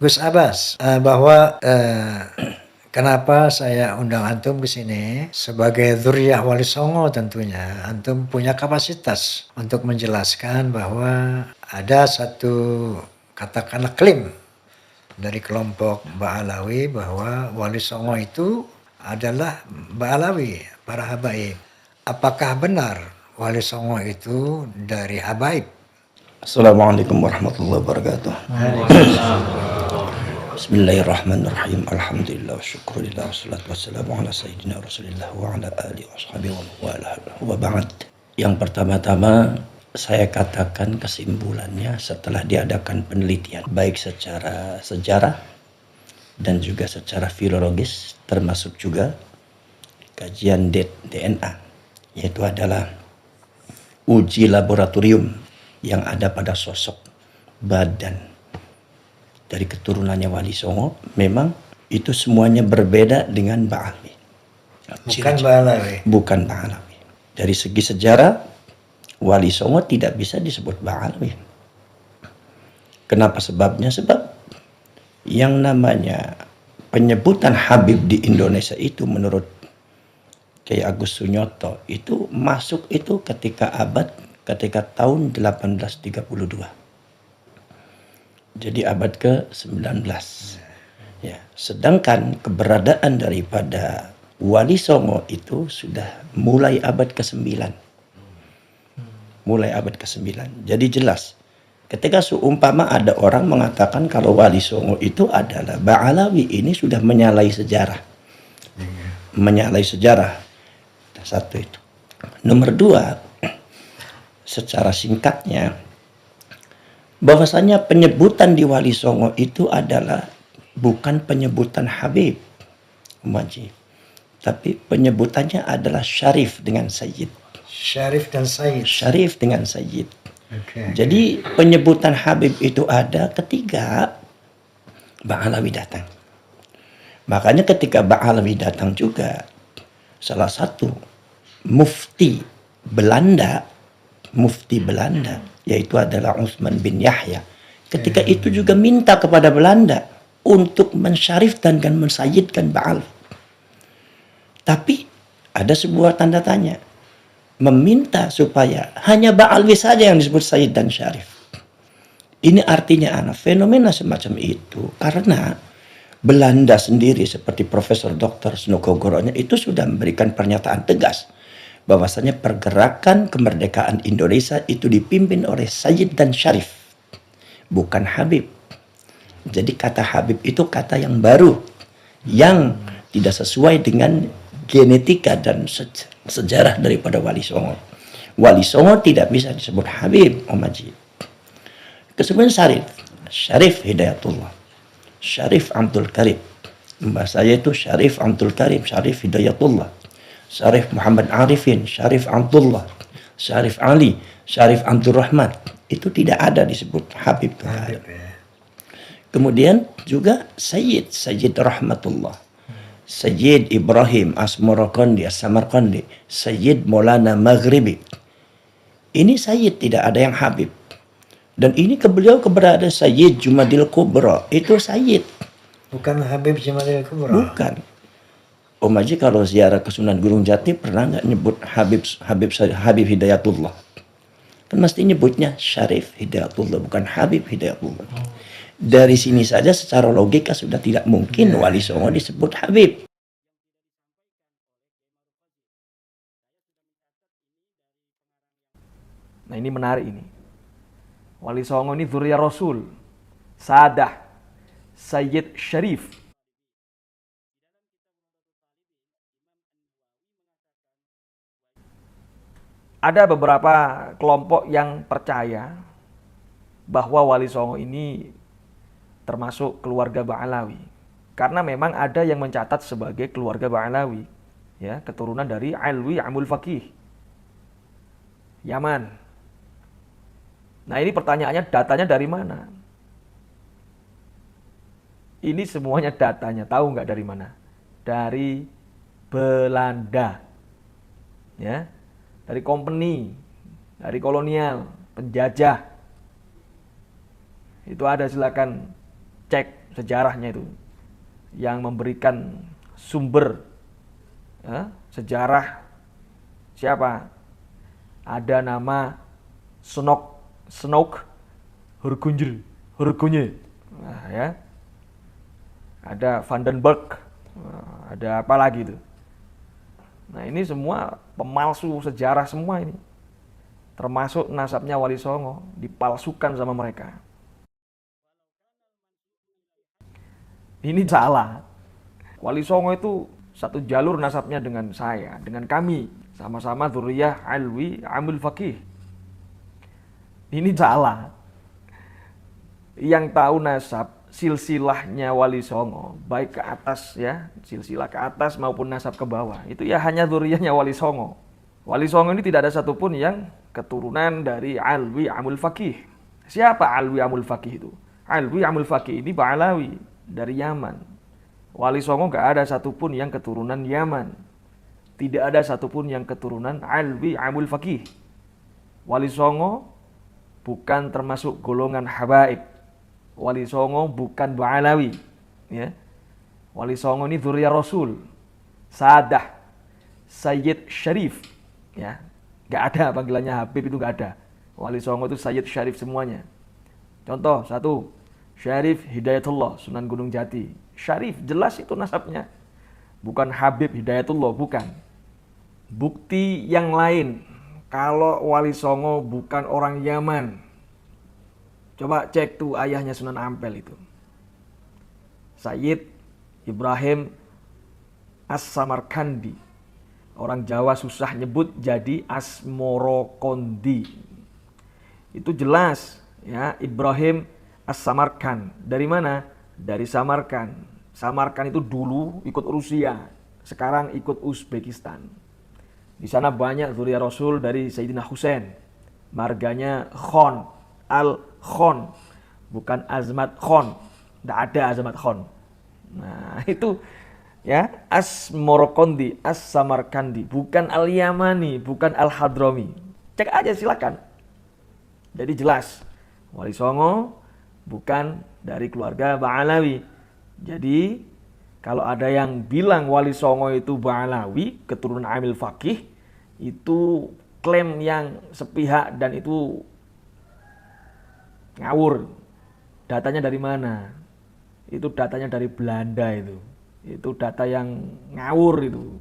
Gus Abbas, bahwa kenapa saya undang antum ke sini sebagai dzurriyyah Wali Songo tentunya antum punya kapasitas untuk menjelaskan bahwa ada satu katakanlah klaim dari kelompok Ba'alawi bahwa Wali Songo itu adalah Ba'alawi, para habaib. Apakah benar Wali Songo itu dari habaib? Assalamualaikum warahmatullahi wabarakatuh. Bismillahirrahmanirrahim. Alhamdulillah wa syukurillah wassalatu wassalamu ala sayyidina Rasulillah wa ala alihi wa sahbihi wa ba'd. Yang pertama-tama saya katakan kesimpulannya setelah diadakan penelitian baik secara sejarah dan juga secara filologis, termasuk juga kajian DNA, yaitu adalah uji laboratorium yang ada pada sosok badan dari keturunannya Wali Songo, memang itu semuanya berbeda dengan Ba'alawi. Bukan Ba'alawi. Dari segi sejarah, Wali Songo tidak bisa disebut Ba'alawi. Kenapa sebabnya? Sebab yang namanya penyebutan Habib di Indonesia itu menurut Kiai Agus Sunyoto itu masuk itu ketika tahun 1832. Jadi abad ke-19. Ya, sedangkan keberadaan daripada Wali Songo itu sudah mulai abad ke-9. Mulai abad ke-9. Jadi jelas, ketika seumpama ada orang mengatakan kalau Wali Songo itu adalah Ba'alawi, ini sudah menyalahi sejarah. Menyalahi sejarah. Satu itu. Nomor dua, secara singkatnya, bahwasanya penyebutan di Wali Songo itu adalah bukan penyebutan Habib Umaji, tapi penyebutannya adalah Syarif dengan Sayyid. Syarif dan Sayyid. Syarif dengan Sayyid. Jadi penyebutan Habib itu ada ketika Ba'alawi datang. Makanya ketika Ba'alawi datang juga, salah satu mufti Belanda, yaitu adalah Utsman bin Yahya. Ketika itu juga minta kepada Belanda untuk mensyarifkan dan mensayyidkan Ba'alawi. Tapi ada sebuah tanda tanya. Meminta supaya hanya Ba'alawi saja yang disebut sayyid dan syarif. Ini artinya fenomena semacam itu karena Belanda sendiri seperti Profesor Dr. Snokogoronya itu sudah memberikan pernyataan tegas bahwasanya pergerakan kemerdekaan Indonesia itu dipimpin oleh Sayyid dan Syarif, bukan Habib. Jadi kata Habib itu kata yang baru, yang tidak sesuai dengan genetika dan sejarah daripada Wali Songo. Wali Songo tidak bisa disebut Habib Umaji. Kemudian Syarif Hidayatullah, Syarif Abdul Karim. Mbak saya itu Syarif Abdul Karim, Syarif Hidayatullah, Syarif Muhammad Arifin, Syarif Abdullah, Syarif Ali, Syarif Abdul Rahman. Itu tidak ada disebut Habib. Kemudian juga Sayyid Rahmatullah, Sayyid Ibrahim Asmorokondi, Samarkandi, Sayyid Maulana Maghribi. Ini Sayyid, tidak ada yang Habib. Dan ini beliau keberadaan Sayyid Jumadil Kubra, itu Sayyid. Bukan Habib Jumadil Kubra. Bukan. Om Haji kalau ziarah ke Sunan Gunung Jati pernah nggak nyebut Habib Hidayatullah? Kan mesti nyebutnya Syarif Hidayatullah, bukan Habib Hidayatullah. Dari sini saja secara logika sudah tidak mungkin Wali Songo disebut Habib. Nah ini menarik ini. Wali Songo ini dzurriyyah Rasul, Sadah, Sayyid Syarif. Ada beberapa kelompok yang percaya bahwa Wali Songo ini termasuk keluarga Ba'alawi. Karena memang ada yang mencatat sebagai keluarga Ba'alawi, ya, keturunan dari Alwi Amul Faqih, Yaman. Nah ini pertanyaannya, datanya dari mana? Ini semuanya datanya, tahu nggak dari mana? Dari Belanda, ya. Dari company, dari kolonial, penjajah. Itu ada, silakan cek sejarahnya itu yang memberikan sumber sejarah siapa? Ada nama Snoke Hurgunje. Nah, ya. Ada Vandenberg. Ada apa lagi itu? Nah, ini semua pemalsu sejarah semua ini. Termasuk nasabnya Wali Songo dipalsukan sama mereka. Ini salah. Wali Songo itu satu jalur nasabnya dengan saya, dengan kami. Sama-sama dzurriyyah Alwi Amul Faqih. Ini salah. Yang tahu nasab silsilahnya Wali Songo, baik ke atas ya, silsilah ke atas maupun nasab ke bawah, itu ya hanya dzurriyyahnya Wali Songo. Wali Songo ini tidak ada satupun yang keturunan dari Alwi Amul Faqih. Siapa Alwi Amul Faqih itu? Alwi Amul Faqih ini Ba'alawi dari Yaman. Wali Songo gak ada satupun yang keturunan Yaman. Tidak ada satupun yang keturunan Alwi Amul Faqih. Wali Songo bukan termasuk golongan habaib. Wali Songo bukan Ba'alawi. Ya. Wali Songo ini dzurriyyah Rasul, Sadah, Sayyid Syarif. Ya. Gak ada panggilannya Habib, itu gak ada. Wali Songo itu Sayyid Syarif semuanya. Contoh satu, Syarif Hidayatullah, Sunan Gunung Jati. Syarif, jelas itu nasabnya. Bukan Habib Hidayatullah, bukan. Bukti yang lain, kalau Wali Songo bukan orang Yaman. Coba cek tuh ayahnya Sunan Ampel itu. Sayyid Ibrahim As-Samarkandi. Orang Jawa susah nyebut jadi Asmorokondi. Itu jelas ya, Ibrahim As-Samarkand. Dari mana? Dari Samarkand. Samarkand itu dulu ikut Rusia, sekarang ikut Uzbekistan. Di sana banyak dzurriyyah Rasul dari Sayyidina Husain. Marganya Khon, Al-Khon, bukan Azmat Khon. Tidak ada Azmat Khon. Nah, itu ya, Asmorokondi, As-Samarkandi, bukan Al-Yamani, bukan Al-Hadrami. Cek aja silakan. Jadi jelas, Wali Songo bukan dari keluarga Ba'alawi. Jadi kalau ada yang bilang Wali Songo itu Ba'alawi, keturunan Amil Faqih, itu klaim yang sepihak dan itu ngawur. Datanya dari mana? Itu datanya dari Belanda itu. Itu data yang ngawur itu.